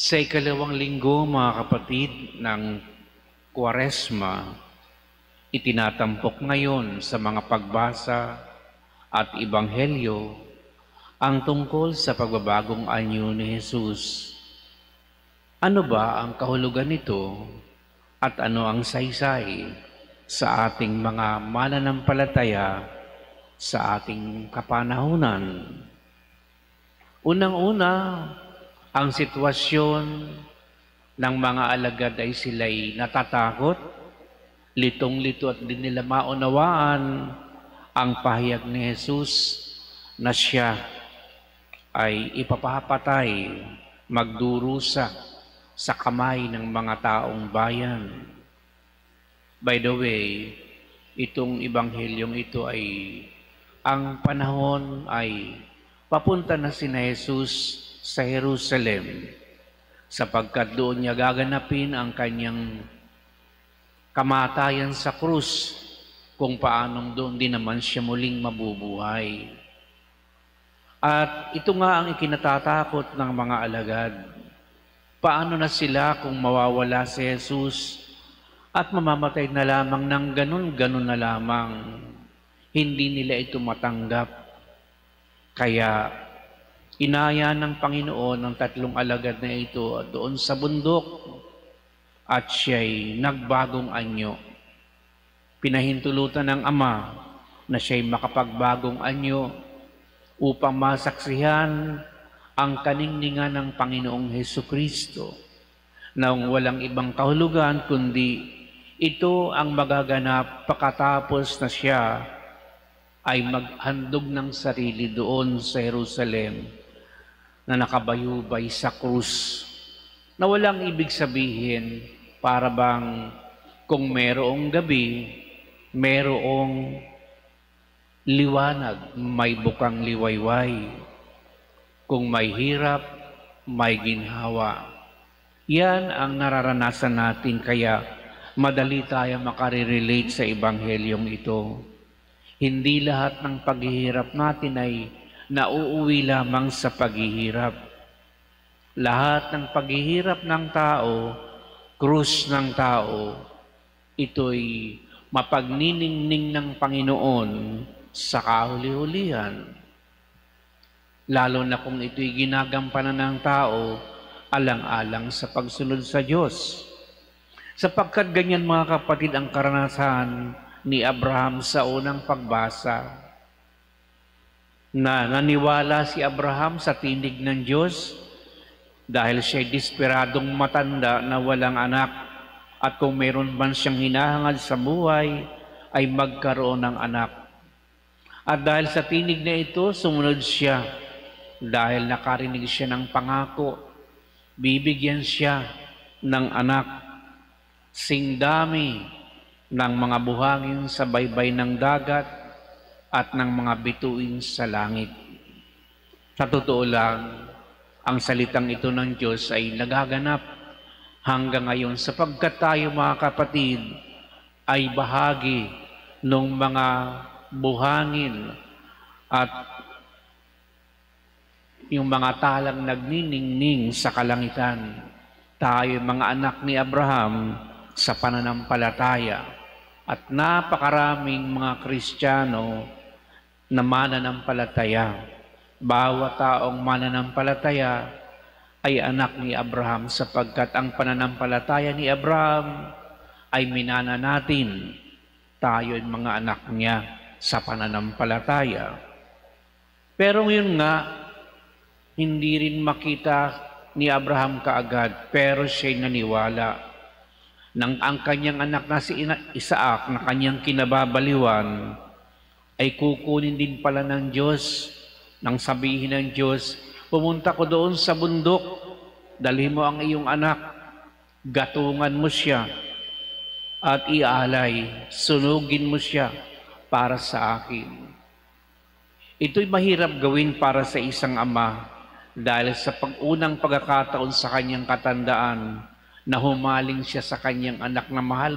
Sa ikalawang linggo, mga kapatid, ng Kwaresma, itinatampok ngayon sa mga pagbasa at Ebanghelyo ang tungkol sa pagbabagong anyo ni Jesus. Ano ba ang kahulugan nito at ano ang saysay sa ating mga mananampalataya sa ating kapanahunan? Unang-una, ang sitwasyon ng mga alagad ay sila'y natatakot, litong-lito at di nila maunawaan ang pahayag ni Jesus na siya ay ipapapatay, magdurusa sa kamay ng mga taong bayan. By the way, itong ebanghelyong ito ay ang panahon ay papunta na sina Jesus sa Jerusalem sapagkat doon niya gaganapin ang kanyang kamatayan sa krus kung paanong doon din naman siya muling mabubuhay. At ito nga ang ikinatatakot ng mga alagad. Paano na sila kung mawawala si Jesus at mamamatay na lamang ng ganun-ganun na lamang? Hindi nila ito matanggap. Kaya inaya ng Panginoon ang tatlong alagad na ito doon sa bundok at siya'y nagbagong anyo. Pinahintulutan ng Ama na siya'y makapagbagong anyo upang masaksihan ang kaningningan ng Panginoong Hesukristo na walang ibang kahulugan kundi ito ang magaganap pagkatapos na siya ay maghandog ng sarili doon sa Jerusalem na nakabayubay sa krus, na walang ibig sabihin para bang kung merong gabi, merong liwanag, may bukang liwayway. Kung may hirap, may ginhawa. Yan ang nararanasan natin, kaya madali tayo makarelate sa ebanghelyong ito. Hindi lahat ng paghihirap natin ay nauuwi lamang sa paghihirap. Lahat ng paghihirap ng tao, krus ng tao, ito'y mapagniningning ng Panginoon sa kahuli-hulihan. Lalo na kung ito'y ginagampanan ng tao, alang-alang sa pagsunod sa Diyos. Sapagkat ganyan, mga kapatid, ang karanasan ni Abraham sa unang pagbasa, na naniwala si Abraham sa tinig ng Diyos dahil siya'y desperadong matanda na walang anak at kung mayroon man siyang hinahangad sa buhay ay magkaroon ng anak. At dahil sa tinig na ito, sumunod siya dahil nakarinig siya ng pangako, bibigyan siya ng anak. Singdami ng mga buhangin sa baybay ng dagat at ng mga bituin sa langit. Sa totoo lang, ang salitang ito ng Diyos ay nagaganap hanggang ngayon sapagkat tayo, mga kapatid, ay bahagi ng mga buhangin at yung mga talang nagniningning sa kalangitan. Tayo, mga anak ni Abraham, sa pananampalataya. At napakaraming mga Kristiyano na mananampalataya. Bawat taong mananampalataya ay anak ni Abraham sapagkat ang pananampalataya ni Abraham ay minana natin. Tayo ay mga anak niya sa pananampalataya. Pero ngayon nga, hindi rin makita ni Abraham kaagad, pero siya'y naniwala. Nang ang kanyang anak na si Isaac na kanyang kinababaliwan ay kukunin din pala ng Diyos. Nang sabihin ng Diyos, pumunta ko doon sa bundok, dalhin mo ang iyong anak, gatungan mo siya at ialay, sunugin mo siya para sa akin. Ito'y mahirap gawin para sa isang ama dahil sa unang pagkakataon sa kanyang katandaan, na humaling siya sa kanyang anak na mahal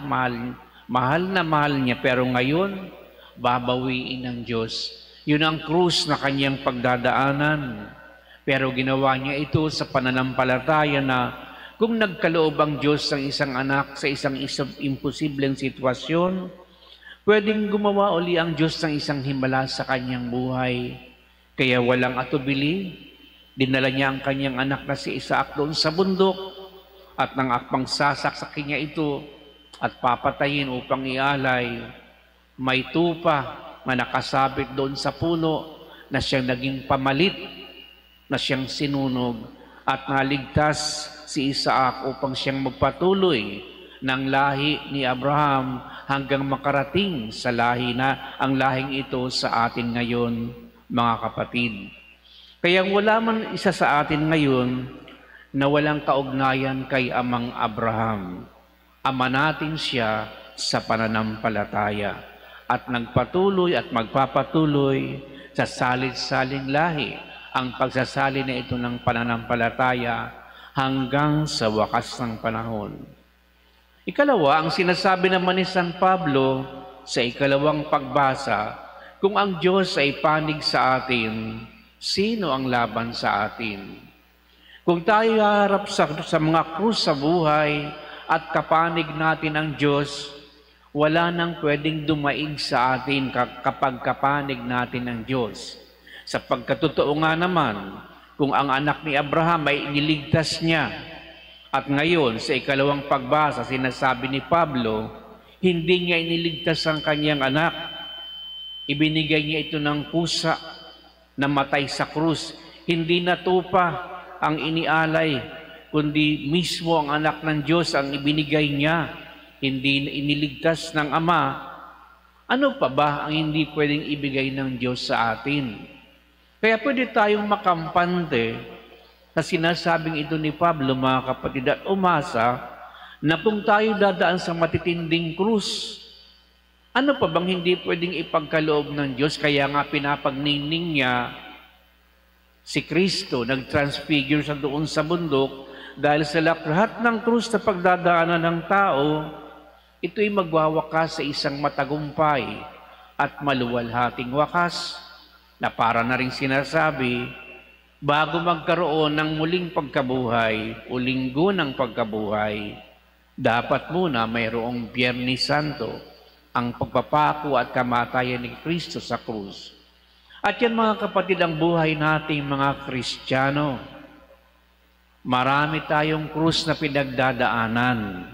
niya, pero ngayon, babawiin ng Diyos. Yun ang krus na kanyang pagdadaanan. Pero ginawa niya ito sa pananampalataya na kung nagkaloob ang Diyos ng isang anak sa isang imposibleng sitwasyon, pwedeng gumawa uli ang Diyos ng isang himala sa kanyang buhay. Kaya walang atubili, dinala niya ang kanyang anak na si Isaac doon sa bundok at nang akmang sasaksakin niya ito at papatayin upang ialay, may tupa na nakasabit doon sa puno na siyang naging pamalit, na siyang sinunog at naligtas si Isaac upang siyang magpatuloy ng lahi ni Abraham hanggang makarating sa lahi na ang lahing ito sa atin ngayon, mga kapatid. Kaya wala man isa sa atin ngayon na walang kaugnayan kay Amang Abraham. Ama natin siya sa pananampalataya at nagpatuloy at magpapatuloy sa salit-saling lahi ang pagsasali na ito ng pananampalataya hanggang sa wakas ng panahon. Ikalawa, ang sinasabi naman ni San Pablo sa ikalawang pagbasa, kung ang Diyos ay panig sa atin, sino ang laban sa atin? Kung tayo harap sa mga krus sa buhay at kapanig natin ang Diyos, wala nang pwedeng dumaig sa atin kapag kapanig natin ang Diyos. Sa pagkatotoo nga naman, kung ang anak ni Abraham ay iniligtas niya, at ngayon sa ikalawang pagbasa, sinasabi ni Pablo, hindi niya iniligtas ang kanyang anak. Ibinigay niya ito ng pusa na matay sa krus. Hindi na tupa ang inialay, kundi mismo ang anak ng Diyos ang ibinigay niya. Hindi iniligtas ng Ama. Ano pa ba ang hindi pwedeng ibigay ng Diyos sa atin? Kaya pwede tayong makampante sa sinasabing ito ni Pablo, mga kapatid, at umasa na kung tayo dadaan sa matitinding krus, ano pa bang hindi pwedeng ipagkaloob ng Diyos? Kaya nga pinapagnining niya si Kristo, nag-transfigure sa doon sa bundok, dahil sa lahat ng krus na pagdadaanan ng tao, ito'y magwawakas sa isang matagumpay at maluwalhating wakas, na para na rin sinasabi, bago magkaroon ng muling pagkabuhay o linggo ng pagkabuhay, dapat muna mayroong Biyernes Santo, ang pagpapako at kamatayan ni Kristo sa krus. At yan, mga kapatid, ang buhay nating mga Kristiyano. Marami tayong krus na pinagdadaanan.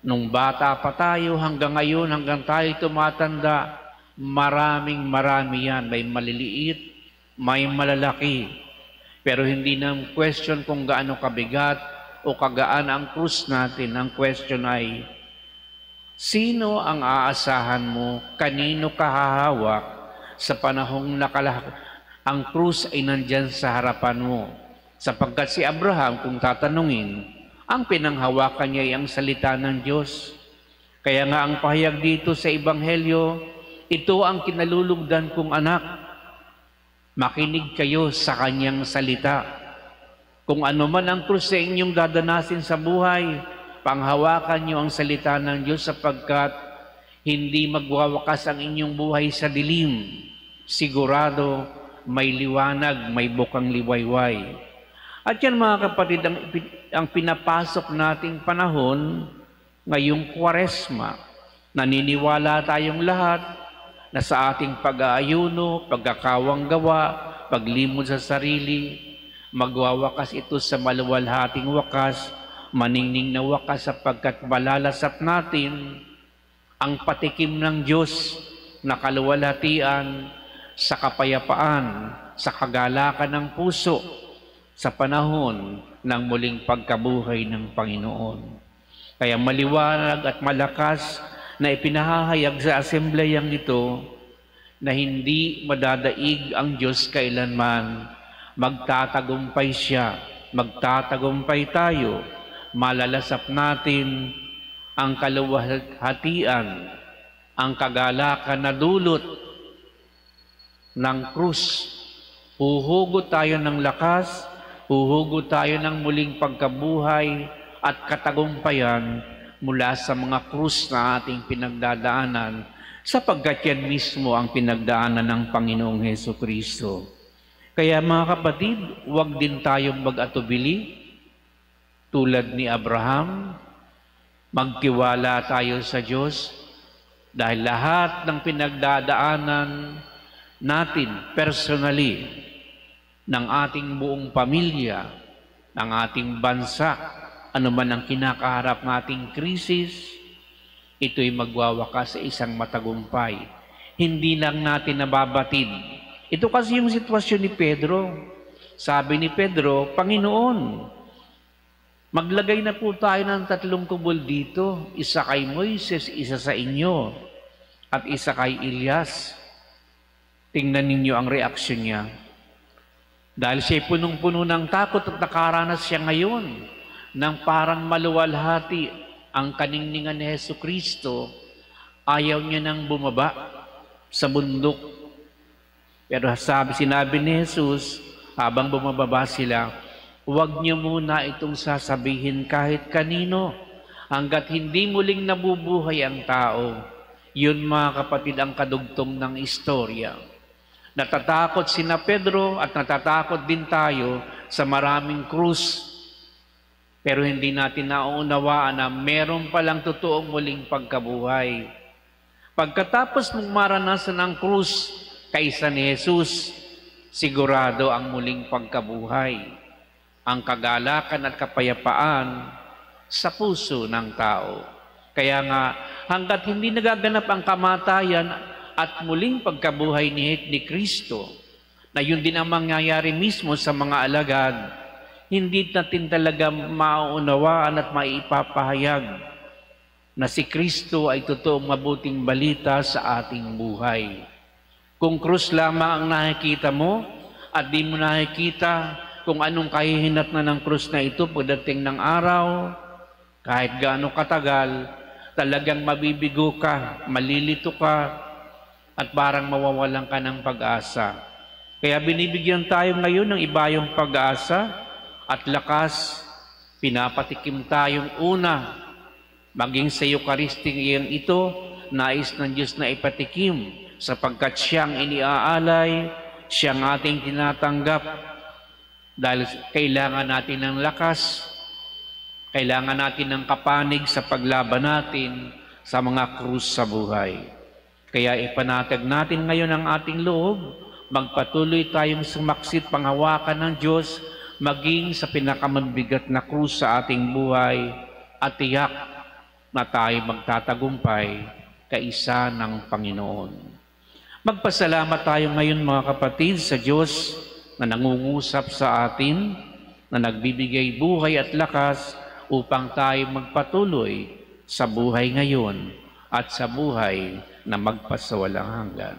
Nung bata pa tayo hanggang ngayon, hanggang tayo tumatanda, marami yan. May maliliit, may malalaki. Pero hindi na question kung gaano kabigat o kagaan ang krus natin. Ang question ay, sino ang aasahan mo? Kanino ka hahawak sa panahong ang krus ay nandyan sa harapan mo? Sapagkat si Abraham, kung tatanungin, ang pinanghawakan niya ay ang salita ng Diyos. Kaya nga ang pahayag dito sa Ebanghelyo, ito ang kinalulugdan kong anak. Makinig kayo sa kanyang salita. Kung ano man ang krus sa inyong dadanasin sa buhay, panghawakan niyo ang salita ng Diyos sapagkat hindi magwawakas ang inyong buhay sa dilim. Sigurado may liwanag, may bukang liwayway. At yan, mga kapatid, ang pinapasok nating panahon ngayong Kwaresma. Naniniwala tayong lahat na sa ating pag-aayuno, pagkakawang gawa, paglimod sa sarili, magwawakas ito sa maluwalhating wakas, maningning na wakas sapagkat malalasap natin ang patikim ng Diyos na kaluwalhatian sa kapayapaan, sa kagalakan ng puso, sa panahon ng muling pagkabuhay ng Panginoon. Kaya maliwanag at malakas na ipinahahayag sa asembleyang ito na hindi madadaig ang Diyos kailanman. Magtatagumpay siya, magtatagumpay tayo, malalasap natin ang kaluwalhatian, ang kagalakan na dulot ng krus. Huhugot tayo ng lakas, huhugot tayo ng muling pagkabuhay at katagumpayan mula sa mga krus na ating pinagdadaanan, sapagkat yan mismo ang pinagdaanan ng Panginoong Hesukristo. Kaya mga kapatid, huwag din tayong mag-atubili tulad ni Abraham. Magtiwala tayo sa Diyos dahil lahat ng pinagdadaanan natin personally, ng ating buong pamilya, ng ating bansa, ano man ang kinakaharap nating krisis, ito'y magwawakas sa isang matagumpay. Hindi lang natin nababatid. Ito kasi yung sitwasyon ni Pedro. Sabi ni Pedro, Panginoon, maglagay na po tayo ng 3 kubol dito. Isa kay Moises, isa sa inyo, at isa kay Elias. Tingnan ninyo ang reaksyon niya. Dahil siya'y punong-puno ng takot at nakaranas siya ngayon ng parang maluwalhati ang kaningningan ni Jesucristo, ayaw niya nang bumaba sa bundok. Pero sinabi ni Jesus, habang bumababa sila, huwag niyo muna itong sasabihin kahit kanino, hanggat hindi muling nabubuhay ang tao. Yun mga kapatid ang kadugtong ng istorya. Natatakot sina Pedro at natatakot din tayo sa maraming krus. Pero hindi natin nauunawaan na meron palang totoong muling pagkabuhay. Pagkatapos mong maranasan ang krus kaysa ni Jesus, sigurado ang muling pagkabuhay, ang kagalakan at kapayapaan sa puso ng tao. Kaya nga, hanggat hindi nagaganap ang kamatayan at muling pagkabuhay ni Kristo, na yun din ang mangyayari mismo sa mga alagad, hindi natin talaga mauunawaan at maipapahayag na si Kristo ay totoong mabuting balita sa ating buhay. Kung krus lamang ang nakikita mo at di mo nakikita kung anong kahihinat na ng krus na ito pagdating ng araw, kahit gaano katagal, talagang mabibigo ka, malilito ka, at parang mawawalan ka ng pag-asa. Kaya binibigyan tayo ngayon ng ibayong pag-asa at lakas. Pinapatikim tayong una, maging sa Eucharistic iyan ito, nais ng Diyos na ipatikim, sapagkat siyang iniaalay, siyang ating tinatanggap, dahil kailangan natin ng lakas, kailangan natin ng kapanig sa paglaban natin sa mga krus sa buhay. Kaya ipanatag natin ngayon ang ating loob, magpatuloy tayong sumaksit panghawakan ng Diyos, maging sa pinakamabigat na krus sa ating buhay, at tiyak na tayo magtatagumpay kaisa ng Panginoon. Magpasalamat tayo ngayon mga kapatid sa Diyos na nangungusap sa atin, na nagbibigay buhay at lakas upang tayo magpatuloy sa buhay ngayon at sa buhay na magpasawalang hanggan.